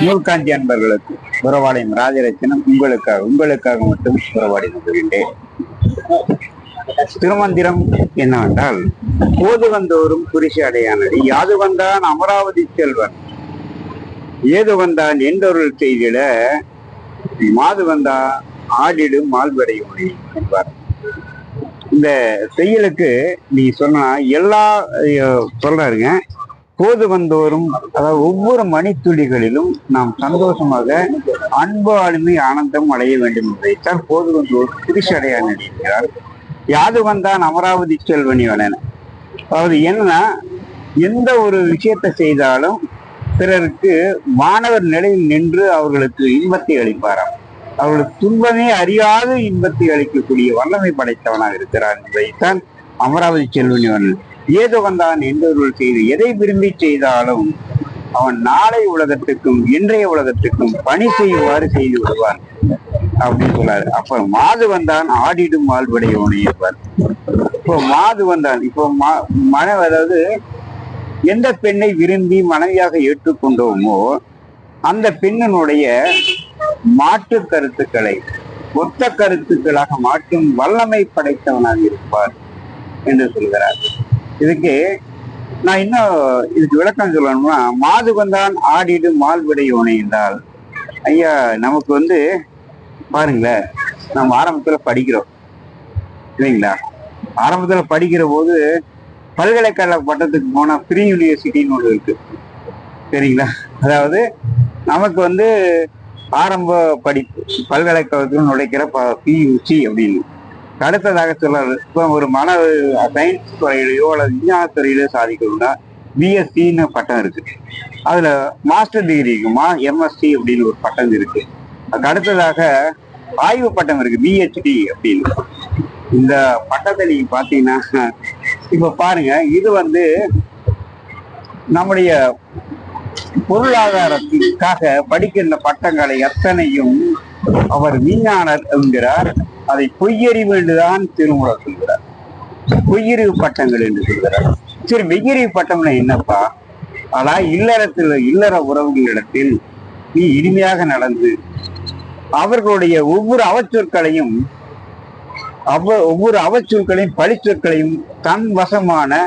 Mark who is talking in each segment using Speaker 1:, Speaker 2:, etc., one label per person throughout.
Speaker 1: நூல்காஞ்சி அன்பர்களுக்கு உறவாடியும் ராஜரத்தினம் உங்களுக்காக மட்டும் உறவாடி வந்துகின்றேன். திருமந்திரம் என்னவென்றால், போது வந்தோறும் குறிசி அடையானடி, யாது வந்தான் அமராவதி செல்வன், ஏது வந்தான் என்றொருள் செய்திட, மாது வந்தா ஆடிடும் மால்வடையோனே என்பார். இந்த செய்யலுக்கு நீ சொன்னா எல்லா சொல்றாருங்க. போது வந்தோறும், அதாவது ஒவ்வொரு மணித்துளிகளிலும் நாம் சந்தோஷமாக அன்பு ஆளுமை ஆனந்தம் அடைய வேண்டும் என்பதைத்தான் போது வந்தோறும் குறிசி அடையான் இருக்கிறார். யாது வந்தான் அமராவதி செல்வனி வளன. அதாவது என்னன்னா, எந்த ஒரு விஷயத்தை செய்தாலும் பிறருக்கு மாணவர் நிலையில் நின்று அவர்களுக்கு இன்பத்தை அளிப்பாராம். அவர்களுக்கு துன்பமே அறியாத இன்பத்தை அளிக்கக்கூடிய வல்லமை படைத்தவனாக இருக்கிறார் என்பதைத்தான் அமராவதி செல்வனி வளன். ஏதோ வந்தான் என்றொருள் செய்து எதை விரும்பி செய்தாலும் அவன் நாளை உலகத்துக்கும் இன்றைய உலகத்துக்கும் பணி செய்யுமாறு செய்து விடுவான் அப்படின்னு சொல்லாரு. அப்ப மாது வந்தான் ஆடிடும் மால்படையோனே இருப்பார். இப்போ மாது வந்தான், இப்போ அதாவது எந்த பெண்ணை விரும்பி மனைவியாக ஏற்றுக்கொண்டோமோ அந்த பெண்ணினுடைய மாற்று கருத்துக்களை ஒத்த கருத்துக்களாக மாற்றும் வல்லமை படைத்தவனாக இருப்பார் என்று சொல்கிறார். இதுக்கு நான் இன்னும் இதுக்கு விளக்கம் சொல்லணும்னா, மாது வந்தான் ஆடிடு மால்விடையோனே என்றால், ஐயா நமக்கு பாருங்களேன், நம்ம ஆரம்பத்துல படிக்கிறோம் இல்லைங்களா? ஆரம்பத்துல படிக்கிற போது பல்கலைக்கழக பட்டத்துக்கு போனா ப்ரீ யூனிவர்சிட்டின்னு ஒன்று இருக்கு, சரிங்களா? அதாவது நமக்கு ஆரம்ப படிப்பு பல்கலைக்கழகத்தில் நுழைக்கிற பியூசி அப்படின்னு. அடுத்ததாக சொல்றாரு, இப்போ ஒரு சயின்ஸ் துறையிலையோ அல்லது விஞ்ஞான துறையிலோ சாதிக்கணும்னா பிஎஸ்சின்னு பட்டம் இருக்கு. அதுல மாஸ்டர் டிகிரி இருக்குமா, எம்எஸ்சி அப்படின்னு ஒரு பட்டம் இருக்கு. அதுக்கு அடுத்ததாக ஆய்வு பட்டம் இருக்கு, பிஹெச்டி அப்படின்னு. இந்த பட்டத்தை நீங்க பாத்தீங்கன்னா, இப்ப பாருங்க, இது நம்முடைய பொருளாதாரத்திற்காக படிக்கின்ற பட்டங்களை எத்தனையும் அவர் விஞ்ஞானர் என்கிறார். அதை பொய்யறிவு என்றுதான் திருமூலர் சொல்கிறார். பொய்யறிவு பட்டங்கள் என்று சொல்கிறார். சரி, மெய்யறிவு பட்டம்னா என்னப்பா? ஆனா இல்லற உறவுகளிடத்தில் நீ இனிமையாக நடந்து அவர்களுடைய ஒவ்வொரு அவச்சொற்களையும் பழிச்சொற்களையும் தன் வசமான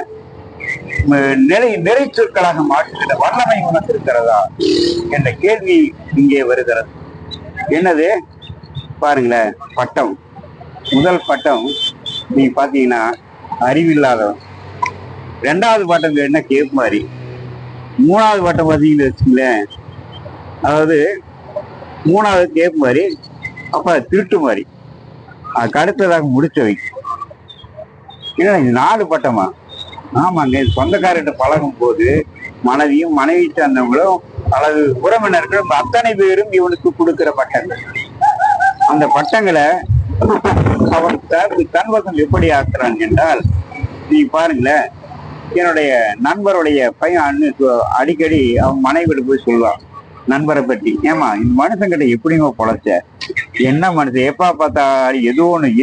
Speaker 1: நிறை சொற்களாக மாற்றுகிற வல்லமை உனக்கு இருக்கிறதா என்ற கேள்வி இங்கே வருகிறது. என்னது பாருங்களேன், பட்டம். முதல் பட்டம் நீங்க பாத்தீங்கன்னா அறிவில்லாதவன். ரெண்டாவது பட்டம் என்ன, கேப் மாதிரி. மூணாவது பட்டம் பாத்தீங்கன்னு வச்சுங்களேன், அதாவது மூணாவது கேப் மாதிரி, அப்ப திருட்டு மாதிரி. அதுக்கு அடுத்ததாக முடிச்ச வைக்கும். ஏன்னா இது 4 பட்டமா? ஆமாங்க. சொந்தக்காரர்கிட்ட பழகும் போது மனைவியும் மனைவி சார்ந்தவங்களும் அல்லது உறவினர்கள் அத்தனை பேரும் இவனுக்கு கொடுக்கிற பட்டங்கள். அந்த பட்டங்களை அவன் தன்வசம் எப்படி ஆக்குறான் என்றால், நீ பாருங்களேன், என்னுடைய நண்பருடைய பையன் அடிக்கடி அவன் மனைவிட போய் சொல்லுவான் நண்பரை பற்றி, ஏமா இந்த மனுஷங்கிட்ட எப்படிங்க பொழைச்ச, என்ன மனுஷன் எப்பா பார்த்தா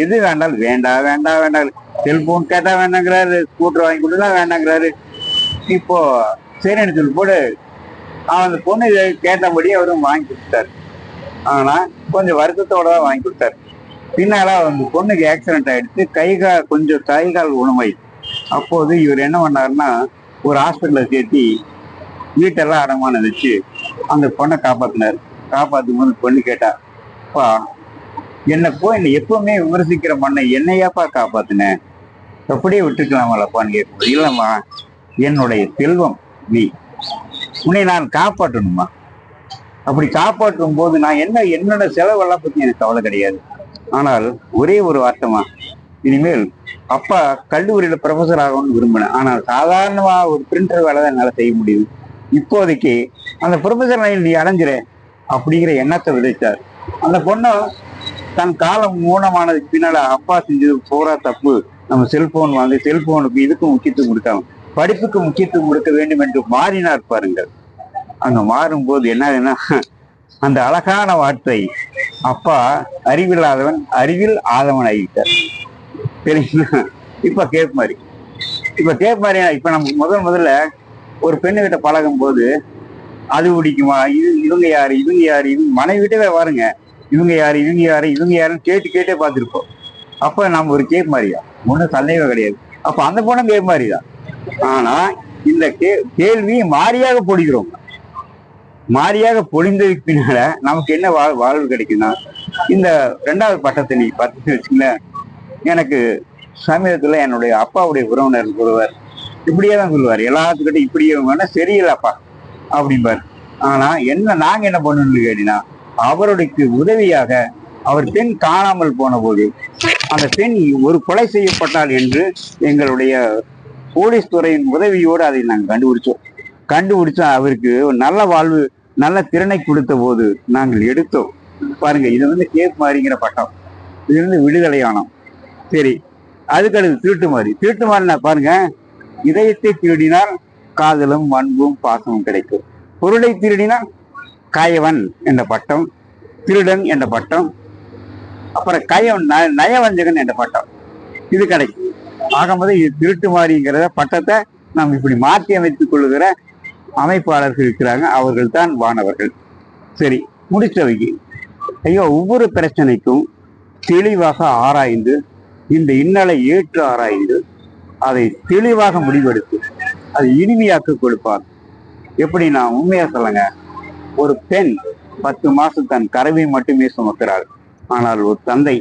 Speaker 1: எது வேண்டாலும் வேண்டாம், செல்போன் கேட்டா வேண்டாங்கிறாரு, ஸ்கூட்டர் வாங்கி கொடுத்தா வேண்டாங்கிறாரு. இப்போ சரின்னு சொல்லி போடு, அவன் அந்த பொண்ணு கேட்டபடி அவரும் வாங்கி கொடுத்தாரு. ஆனா கொஞ்சம் வருத்தத்தோட தான் வாங்கி கொடுத்தாரு. பின்னால அந்த பொண்ணுக்கு ஆக்சிடென்ட் ஆயிடுச்சு, கொஞ்சம் கை கால் உணவை. அப்போது இவர் என்ன பண்ணாருன்னா, ஒரு ஹாஸ்பிட்டல சேர்த்தி வீட்டெல்லாம் அடமானம் வச்சு அந்த பொண்ணை காப்பாத்தினாரு. காப்பாற்றும் போது பொண்ணு கேட்டா, அப்பா என்னை எப்பவுமே விமர்சிக்கிற மண்ணை என்னையாப்பா காப்பாத்தினேன், அப்படியே விட்டுக்கலாமல்லப்பான்னு கேட்கும்போது, இல்லம்மா என்னுடைய செல்வம் நீ, உன்னை நான் காப்பாற்றணுமா. அப்படி காப்பாற்றும் போது நான் என்னோட செலவெல்லாம் பத்தி எனக்கு கவலை கிடையாது. ஆனால் ஒரே ஒரு வார்த்தைமா, இனிமேல் அப்பா கல்லூரியில ப்ரொஃபஸர் ஆகணும்னு விரும்பினேன், ஆனால் சாதாரணமா ஒரு பிரிண்டர் வேலை தான் என்னால செய்ய முடியுது. இப்போதைக்கு அந்த ப்ரொஃபஸர் லைன் நீ அடைஞ்சிரு அப்படிங்கிற எண்ணத்தை விதைச்சார். அந்த பொண்ணு தன் காலம் ஊனமானதுக்கு பின்னால, அப்பா செஞ்சது பூரா தப்பு, நம்ம செல்போன் வாங்கி செல்போனுக்கு இதுக்கும் முக்கியத்துவம் கொடுக்காம படிப்புக்கு முக்கியத்துவம் கொடுக்க வேண்டும் என்று மாறினார் பாருங்கள். அங்க மாறும்போது என்ன, அந்த அழகான வார்த்தை, அப்பா அறிவில்லாதவன் அறிவில் ஆதவன் ஆகிட்டார், சரிங்களா? இப்ப கேப் மாதிரி இப்ப நம்ம முதல்ல ஒரு பெண்ணுகிட்ட பழகும் போது அது பிடிக்குமா, இவங்க யாரு இவங்க யாரு இவங்க மனைவி விட்டவே பாருங்க, இவங்க யாரு இவங்க யாரு இவங்க யாருன்னு கேட்டே பார்த்துருப்போம். அப்ப நம்ம ஒரு கேப் மாதிரியா ஒன்றும் சந்தேகம் கிடையாது. அப்ப அந்த பொண்ணும் கேப் மாதிரிதான். ஆனா இந்த கேள்வி மாறியாக பொழிகிறோம். மாறியாக பொழிந்ததுக்கு பின்னால நமக்கு என்ன வாழ்வு கிடைக்குன்னா, இந்த 2வது பட்டத்தை நீ பார்த்து வச்சுங்களேன். எனக்கு சமீபத்துல என்னுடைய அப்பாவுடைய உறவினர் சொல்லுவார், இப்படியே தான் சொல்லுவார் எல்லாத்துக்கிட்ட, இப்படியே வேணா சரியில்லப்பா அப்படிம்பார். ஆனா நாங்க என்ன பண்ணணும்னு கேட்டீங்கன்னா, அவருடைய உதவியாக அவர் பெண் காணாமல் போன போது அந்த பெண் ஒரு கொலை செய்யப்பட்டால் என்று எங்களுடைய போலீஸ் துறையின் உதவியோடு அதை நாங்கள் கண்டுபிடிச்சோம். அவருக்கு ஒரு நல்ல வாழ்வு நல்ல திறனை கொடுத்த போது நாங்கள் எடுத்தோம். பாருங்க, இது கேப் மாதிரிங்கிற பட்டம், இது விடுதலையானோம். சரி, அதுக்கடுத்து திருட்டு மாறினா பாருங்க, இதயத்தை திருடினால் காதலும் அன்பும் பாசமும் கிடைக்கும். பொருளை திருடினால் காயவன் என்ற பட்டம், திருடன் என்ற பட்டம், அப்புறம் நயவஞ்சகன் என்ற பட்டம் இது கிடைக்கும். ஆகும்போது இது திருட்டு மாறிங்கிற பட்டத்தை நாம் இப்படி மாற்றி அமைத்துக் கொள்ளுகிற அமைப்பாளர்கள் இருக்கிறாங்க, அவர்கள் தான் வானவர்கள். சரி, முடிச்சவைக்கு ஐயோ, ஒவ்வொரு பிரச்சனைக்கும் தெளிவாக ஆராய்ந்து இந்த இன்னலை ஏற்று ஆராய்ந்து அதை தெளிவாக முடிவெடுத்து அதை இனிமையாக்க கொடுப்பார். எப்படி நான் உண்மையா சொல்லுங்க, ஒரு பெண் 10 மாசம் தன் கருவை மட்டுமே சுமக்கிறாள். ஆனால் ஒரு தந்தை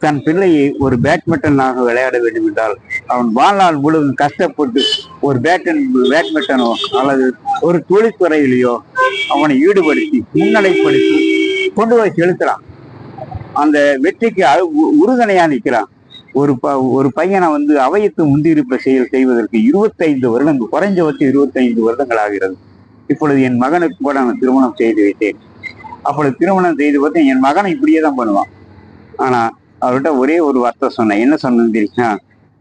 Speaker 1: தன் பிள்ளையை ஒரு பேட்மிண்டனாக விளையாட வேண்டும் என்றால் அவன் வாழ்நாள் முழுவதும் கஷ்டப்பட்டு ஒரு பேட்மிண்டனோ அல்லது ஒரு தொழில்துறையிலேயோ அவனை ஈடுபடுத்தி முன்னிலைப்படுத்தி கொண்டு போய் செலுத்துறான். அந்த வெற்றிக்கு உறுதுணையா நிற்கிறான். ஒரு பையனை அவையத்து முந்திருப்ப செயல் செய்வதற்கு 25 வருடங்கள், குறைஞ்சபட்சம் 25 வருடங்கள் ஆகிறது. இப்பொழுது என் மகனுக்கு கூட நான் திருமணம் செய்து வைத்தேன். அப்பொழுது திருமணம் செய்து பார்த்தேன், என் மகனை இப்படியே தான் பண்ணுவான். ஆனா அவர்கிட்ட ஒரே ஒரு வார்த்தை சொன்னேன். என்ன சொன்னேன்னு தெரியுமா,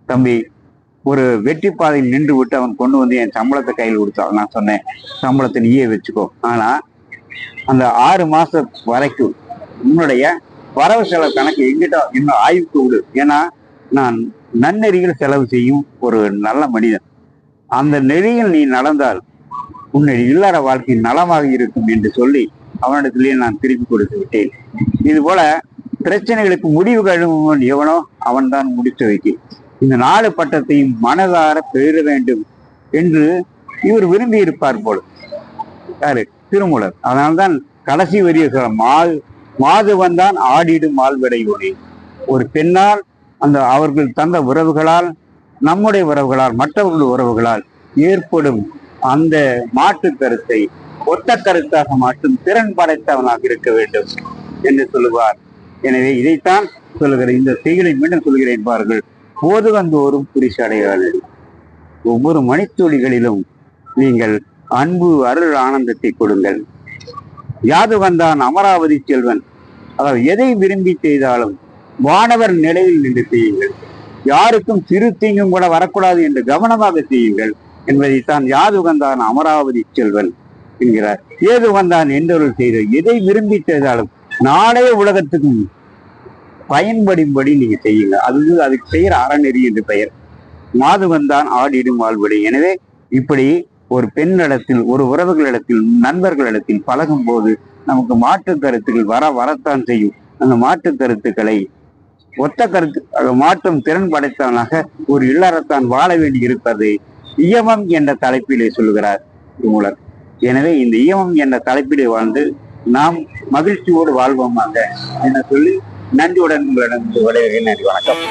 Speaker 1: தம்பி, ஒரு வெற்றி பாதையில் நின்று விட்டு அவன் கொண்டு என் சம்பளத்தை கையில் கொடுத்தான். நான் சொன்னேன், சம்பளத்தை நீயே வச்சுக்கோ, ஆனா அந்த 6 மாசம் வரைக்கும் உன்னுடைய வரவு செலவு கணக்கு எங்கிட்ட இன்னும் ஆய்வுக்கு விடு. ஏன்னா நான் நன்னெறியில் செலவு செய்யும் ஒரு நல்ல மனிதன். அந்த நெறியில் நீ நடந்தால் உன்னுடைய இல்லற வாழ்க்கை நலமாக இருக்கும் என்று சொல்லி அவனிடத்திலேயே நான் திருப்பி கொடுத்து விட்டேன். இது போல பிரச்சனைகளுக்கு முடிவு கழுவுவன் எவனோ அவன் தான் முடித்து வைக்க. இந்த 4 பட்டத்தையும் மனதார பெற வேண்டும் என்று இவர் விரும்பி இருப்பார் போல, யாரு, திருமூலர். அதனால்தான் கடைசி வரிய சொல்ல, மாது வந்தான் ஆடிடும் மால்வடையோனே. ஒரு பெண்ணால் அவர்கள் தந்த உறவுகளால், நம்முடைய உறவுகளால், மற்றவர்களுடைய உறவுகளால் ஏற்படும் அந்த மாற்று கருத்தை ஒத்த கருத்தாக மாற்றும் திறன் படைத்தவனாக இருக்க வேண்டும் என்று சொல்லுவார். எனவே இதைத்தான் சொல்லுகிற இந்த செய்தியை மீண்டும் சொல்கிறேன் பாருங்கள். போது வந்தோறும் புரிசு அடைகிறார்கள். ஒவ்வொரு மணித்துளிகளிலும் நீங்கள் அன்பு அருள் ஆனந்தத்தை கொடுங்கள். யாது வந்தான் அமராவதி செல்வன். அதாவது எதை விரும்பி செய்தாலும் வானவர் நிலையில் நின்று செய்யுங்கள். யாருக்கும் சிறு தீங்கும் கூட வரக்கூடாது என்று கவனமாக செய்யுங்கள் என்பதைத்தான் யாது வந்தான் அமராவதி செல்வன் என்கிறார். ஏது வந்தான் என்றொருள் செய்த எதை விரும்பி செய்தாலும் நாளைய உலகத்துக்கும் பயன்படும்படி நீங்க செய்யுங்க. அதுக்கு செய்யற அறநெறி என்று பெயர். மாது வந்தான் ஆடிடும் வாழ்வடி. எனவே இப்படி ஒரு பெண்ணிடத்தில், ஒரு உறவுகளிடத்தில், நண்பர்களிடத்தில் பழகும் போது நமக்கு மாற்று கருத்துக்கள் வரத்தான் செய்யும். அந்த மாற்று கருத்துக்களை ஒத்த கருத்து மாற்றும் திறன் படைத்தவனாக ஒரு இல்லறத்தான் வாழ வேண்டி இருப்பது இயமம் என்ற தலைப்பிலே சொல்லுகிறார் திருமூலர். எனவே இந்த இயமம் என்ற தலைப்பிலே வாழ்ந்து நாம் மகிழ்ச்சியோடு வாழ்வோமாக என சொல்லி நன்றியுடன் உங்களிடம் விடைபெறுகிறேன். நன்றி, வணக்கம்.